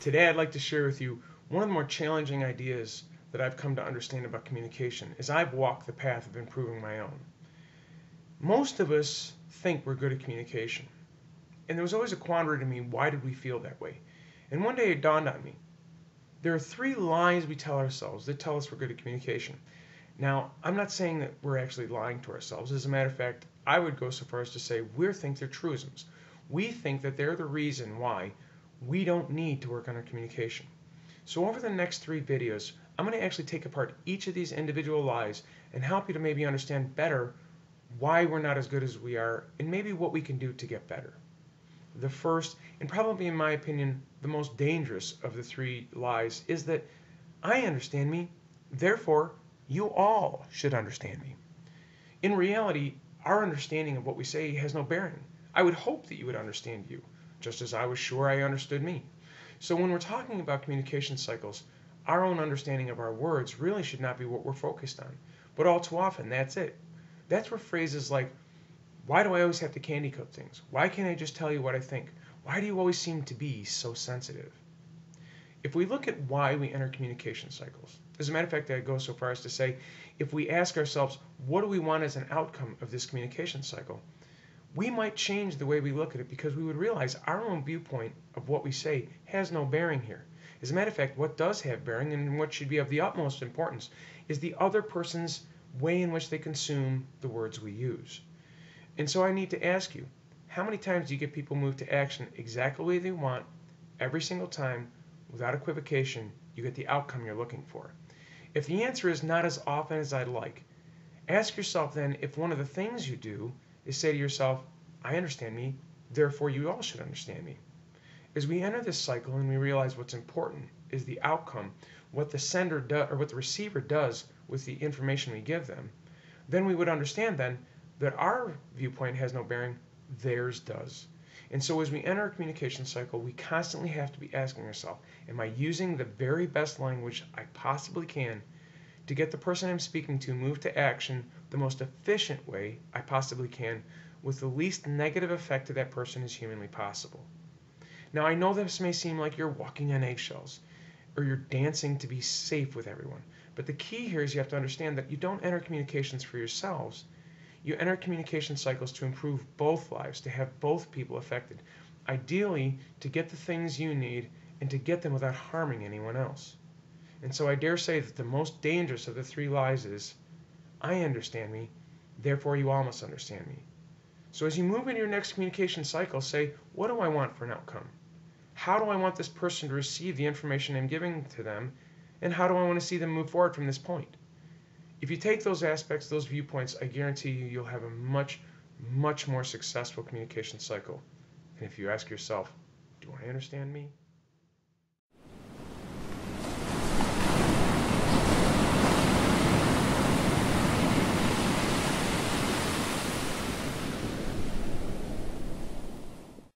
Today I'd like to share with you one of the more challenging ideas that I've come to understand about communication as I've walked the path of improving my own. Most of us think we're good at communication. And there was always a quandary to me, why did we feel that way? And one day it dawned on me. There are three lies we tell ourselves that tell us we're good at communication. Now, I'm not saying that we're actually lying to ourselves. As a matter of fact, I would go so far as to say we think they're truisms. We think that they're the reason why we don't need to work on our communication. So over the next three videos, I'm going to actually take apart each of these individual lies and help you to maybe understand better why we're not as good as we are and maybe what we can do to get better. The first, and probably in my opinion, the most dangerous of the three lies is that I understand me, therefore you all should understand me. In reality, our understanding of what we say has no bearing. I would hope that you would understand you, just as I was sure I understood me. So when we're talking about communication cycles, our own understanding of our words really should not be what we're focused on. But all too often, that's it. That's where phrases like, why do I always have to candy coat things? Why can't I just tell you what I think? Why do you always seem to be so sensitive? If we look at why we enter communication cycles, as a matter of fact, I go so far as to say, if we ask ourselves, what do we want as an outcome of this communication cycle? We might change the way we look at it because we would realize our own viewpoint of what we say has no bearing here. As a matter of fact, what does have bearing and what should be of the utmost importance is the other person's way in which they consume the words we use. And so I need to ask you, how many times do you get people moved to action exactly the way they want, every single time, without equivocation, you get the outcome you're looking for? If the answer is not as often as I'd like, ask yourself then if one of the things you do is say to yourself, I understand me, therefore you all should understand me. As we enter this cycle and we realize what's important is the outcome, what the sender does or what the receiver does with the information we give them, then we would understand then that our viewpoint has no bearing, theirs does. And so as we enter a communication cycle, we constantly have to be asking ourselves, am I using the very best language I possibly can to get the person I'm speaking to moved to action the most efficient way I possibly can with the least negative effect to that person as humanly possible? Now, I know this may seem like you're walking on eggshells or you're dancing to be safe with everyone, but the key here is you have to understand that you don't enter communications for yourselves. You enter communication cycles to improve both lives, to have both people affected, ideally to get the things you need and to get them without harming anyone else. And so I dare say that the most dangerous of the three lies is, I understand me, therefore you all must understand me. So as you move into your next communication cycle, say, what do I want for an outcome? How do I want this person to receive the information I'm giving to them? And how do I want to see them move forward from this point? If you take those aspects, those viewpoints, I guarantee you'll have a much, much more successful communication cycle. And if you ask yourself, do I understand me?